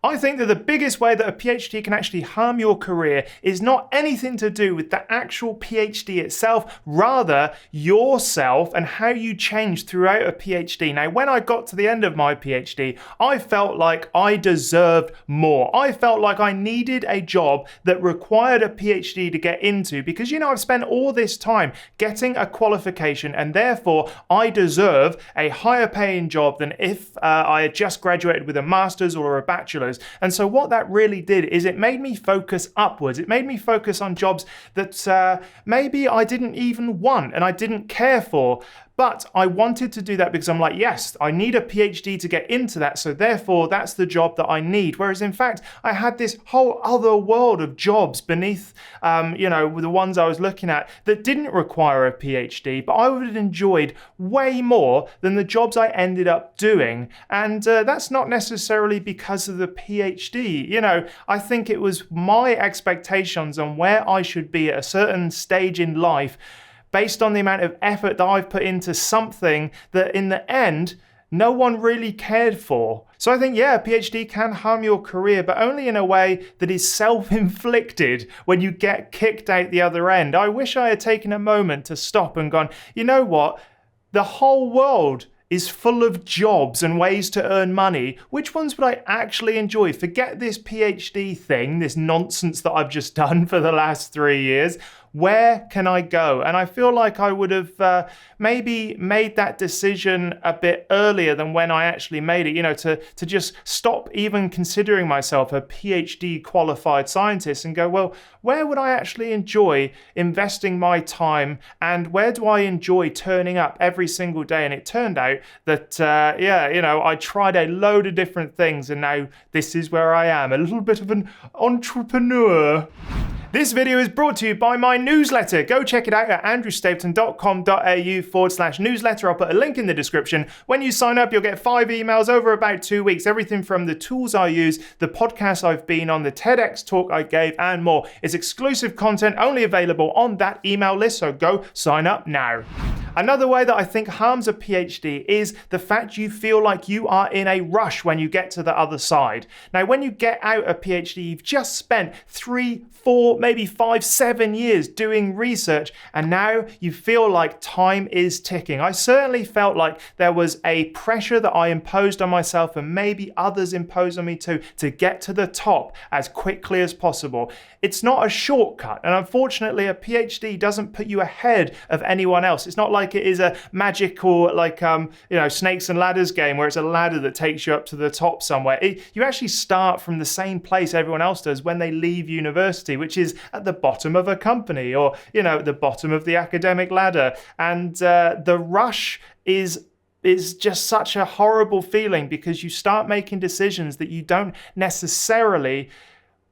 I think that the biggest way that a PhD can actually harm your career is not anything to do with the actual PhD itself, rather yourself and how you change throughout a PhD. Now, when I got to the end of my PhD, I felt like I deserved more. I felt like I needed a job that required a PhD to get into because, I've spent all this time getting a qualification and therefore I deserve a higher paying job than if I had just graduated with a master's or a bachelor's. And so what that really did is it made me focus upwards. It made me focus on jobs that maybe I didn't even want and I didn't care for. But I wanted to do that because I'm like, yes, I need a PhD to get into that. So therefore, that's the job that I need. Whereas in fact, I had this whole other world of jobs beneath, the ones I was looking at that didn't require a PhD, but I would have enjoyed way more than the jobs I ended up doing. And that's not necessarily because of the PhD. I think it was my expectations on where I should be at a certain stage in life based on the amount of effort that I've put into something that in the end, no one really cared for. So I think, a PhD can harm your career, but only in a way that is self-inflicted when you get kicked out the other end. I wish I had taken a moment to stop and gone, you know what? The whole world is full of jobs and ways to earn money. Which ones would I actually enjoy? Forget this PhD thing, this nonsense that I've just done for the last 3 years. Where can I go? And I feel like I would have maybe made that decision a bit earlier than when I actually made it, to just stop even considering myself a PhD qualified scientist and go, well, where would I actually enjoy investing my time and where do I enjoy turning up every single day? And it turned out that, I tried a load of different things and now this is where I am, a little bit of an entrepreneur. This video is brought to you by my newsletter. Go check it out at andrewstapleton.com.au/newsletter. I'll put a link in the description. When you sign up, you'll get 5 emails over about 2 weeks. Everything from the tools I use, the podcasts I've been on, the TEDx talk I gave, and more. It's exclusive content only available on that email list, so go sign up now. Another way that I think harms a PhD is the fact you feel like you are in a rush when you get to the other side. Now, when you get out a PhD, you've just spent 3, 4, maybe 5, 7 years doing research, and now you feel like time is ticking. I certainly felt like there was a pressure that I imposed on myself and maybe others imposed on me too to get to the top as quickly as possible. It's not a shortcut, and unfortunately a PhD doesn't put you ahead of anyone else. It's not like it is a magical snakes and ladders game where it's a ladder that takes you up to the top somewhere. You actually start from the same place everyone else does when they leave university, which is at the bottom of a company or at the bottom of the academic ladder. And the rush is just such a horrible feeling because you start making decisions that you don't necessarily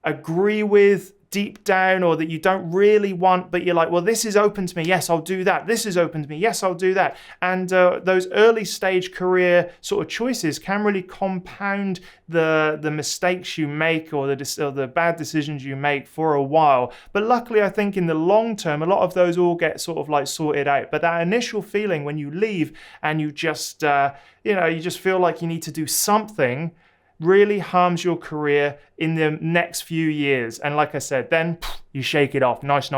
agree with deep down or that you don't really want, but you're like, well, this is open to me. Yes, I'll do that. This is open to me. Yes, I'll do that. And those early stage career sort of choices can really compound the mistakes you make or the bad decisions you make for a while. But luckily, I think in the long term, a lot of those all get sort of like sorted out. But that initial feeling when you leave and you just, you just feel like you need to do something really harms your career in the next few years. And like I said, then you shake it off. Nice.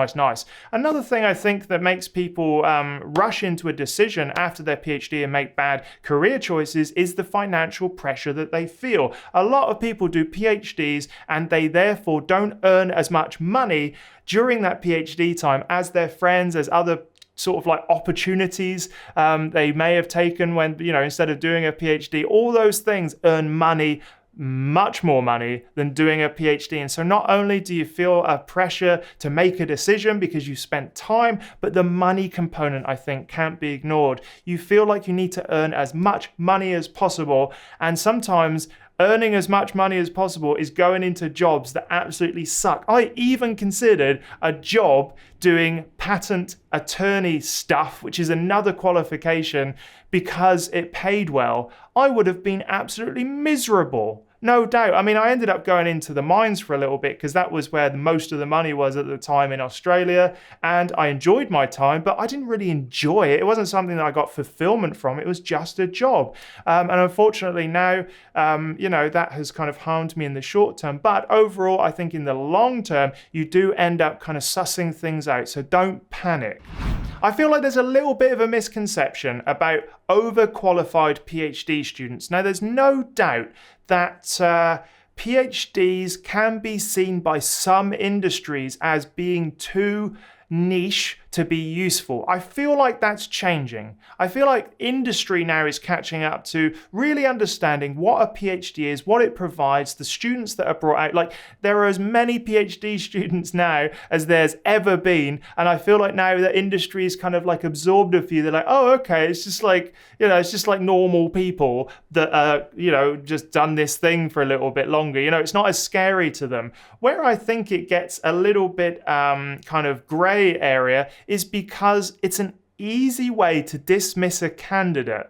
Another thing I think that makes people rush into a decision after their PhD and make bad career choices is the financial pressure that they feel. A lot of people do PhDs and they therefore don't earn as much money during that PhD time as their friends, as other sort of like opportunities they may have taken when, instead of doing a PhD. All those things earn money, much more money than doing a PhD. And so not only do you feel a pressure to make a decision because you spent time, but the money component, I think, can't be ignored. You feel like you need to earn as much money as possible. And sometimes earning as much money as possible is going into jobs that absolutely suck. I even considered a job doing patent attorney stuff, which is another qualification, because it paid well. I would have been absolutely miserable no doubt. I mean, I ended up going into the mines for a little bit because that was where most of the money was at the time in Australia. And I enjoyed my time, but I didn't really enjoy it. It wasn't something that I got fulfillment from. It was just a job. And unfortunately now, that has kind of harmed me in the short term. But overall, I think in the long term, you do end up kind of sussing things out. So don't panic. I feel like there's a little bit of a misconception about overqualified PhD students. Now, there's no doubt that PhDs can be seen by some industries as being too niche to be useful. I feel like that's changing. I feel like industry now is catching up to really understanding what a PhD is, what it provides, the students that are brought out. Like, there are as many PhD students now as there's ever been. And I feel like now that industry is kind of like absorbed a few. They're like, oh, okay, it's just like, it's just like normal people that just done this thing for a little bit longer. It's not as scary to them. Where I think it gets a little bit kind of gray area is because it's an easy way to dismiss a candidate.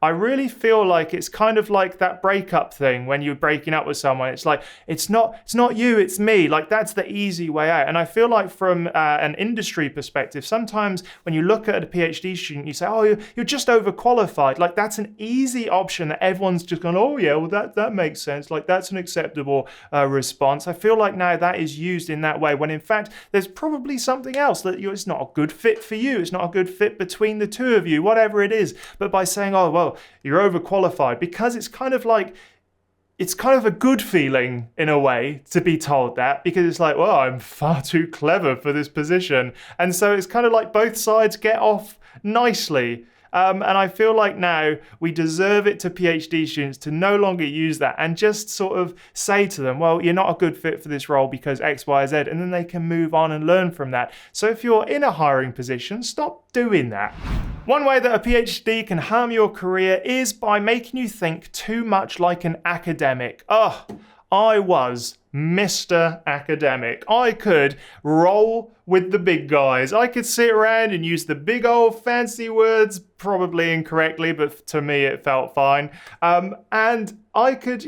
I really feel like it's kind of like that breakup thing when you're breaking up with someone. It's like, it's not you, it's me. Like, that's the easy way out. And I feel like from an industry perspective, sometimes when you look at a PhD student, you say, oh, you're just overqualified. Like, that's an easy option that everyone's just gone, oh yeah, well that makes sense. Like, that's an acceptable response. I feel like now that is used in that way when in fact there's probably something else that it's not a good fit for you. It's not a good fit between the two of you, whatever it is. But by saying, oh, well, you're overqualified, because it's kind of a good feeling in a way to be told that, because it's like, well, I'm far too clever for this position. And so it's kind of like both sides get off nicely. And I feel like now we deserve it to PhD students to no longer use that and just sort of say to them, well, you're not a good fit for this role because X, Y, Z, and then they can move on and learn from that. So if you're in a hiring position, stop doing that. One way that a PhD can harm your career is by making you think too much like an academic. I was Mr. Academic. I could roll with the big guys. I could sit around and use the big old fancy words, probably incorrectly, but to me it felt fine. And I could,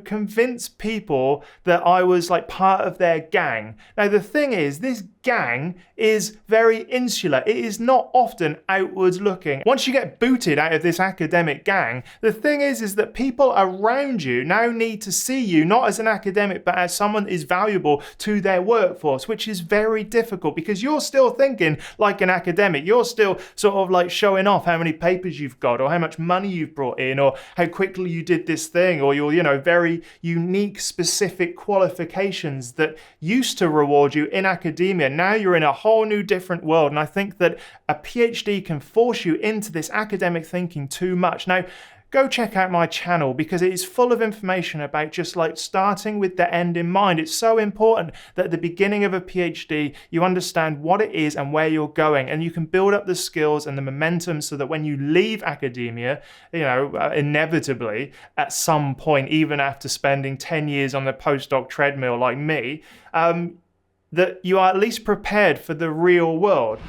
convince people that I was like part of their gang. Now, the thing is, this gang is very insular. It is not often outwards looking. Once you get booted out of this academic gang, the thing is that people around you now need to see you not as an academic, but as someone that is valuable to their workforce, which is very difficult because you're still thinking like an academic. You're still sort of like showing off how many papers you've got or how much money you've brought in or how quickly you did this thing or your, very unique specific qualifications that used to reward you in academia. Now you're in a whole new different world. And I think that a PhD can force you into this academic thinking too much. Now, go check out my channel because it is full of information about just like starting with the end in mind. It's so important that at the beginning of a PhD, you understand what it is and where you're going, and you can build up the skills and the momentum so that when you leave academia, inevitably at some point, even after spending 10 years on the postdoc treadmill like me, that you are at least prepared for the real world.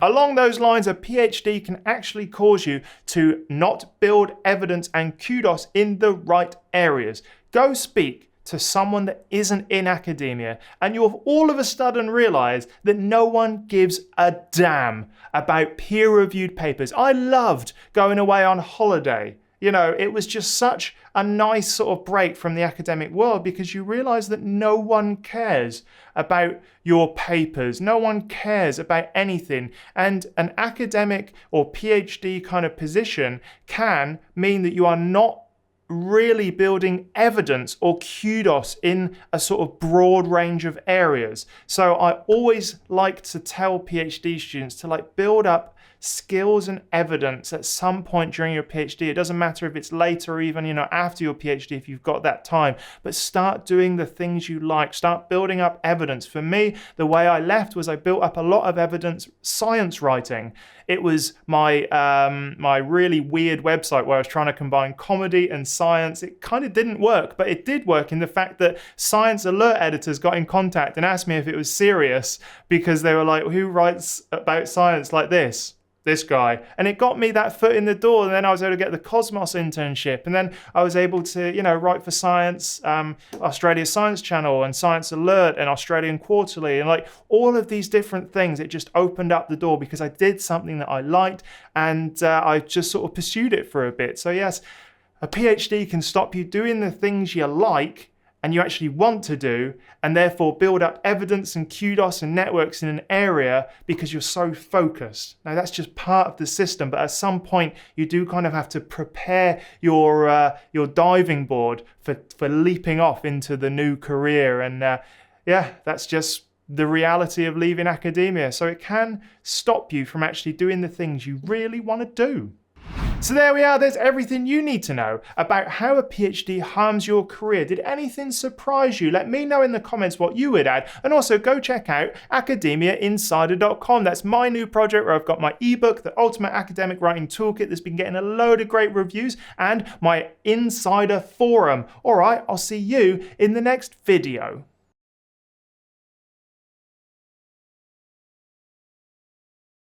Along those lines, a PhD can actually cause you to not build evidence and kudos in the right areas. Go speak to someone that isn't in academia, and you'll all of a sudden realize that no one gives a damn about peer-reviewed papers. I loved going away on holiday. It was just such a nice sort of break from the academic world because you realize that no one cares about your papers. No one cares about anything. And an academic or PhD kind of position can mean that you are not really building evidence or kudos in a sort of broad range of areas. So I always like to tell PhD students to build up skills and evidence at some point during your PhD. It doesn't matter if it's later or even, after your PhD if you've got that time, but start doing the things you like. Start building up evidence. For me, the way I left was I built up a lot of evidence science writing. It was my my really weird website where I was trying to combine comedy and science. It kind of didn't work, but it did work in the fact that science alert editors got in contact and asked me if it was serious because they were like, who writes about science like this? this guy. And it got me that foot in the door. And then I was able to get the Cosmos internship. And then I was able to, write for Science, Australia Science Channel and Science Alert and Australian Quarterly. And like all of these different things, it just opened up the door because I did something that I liked and I just sort of pursued it for a bit. So yes, a PhD can stop you doing the things you like and you actually want to do, and therefore build up evidence and kudos and networks in an area because you're so focused. Now that's just part of the system, but at some point you do kind of have to prepare your diving board for leaping off into the new career. And that's just the reality of leaving academia. So it can stop you from actually doing the things you really want to do. So there we are, there's everything you need to know about how a PhD harms your career. Did anything surprise you? Let me know in the comments what you would add. And also go check out academiainsider.com. That's my new project where I've got my ebook, The Ultimate Academic Writing Toolkit, that's been getting a load of great reviews, and my insider forum. All right, I'll see you in the next video.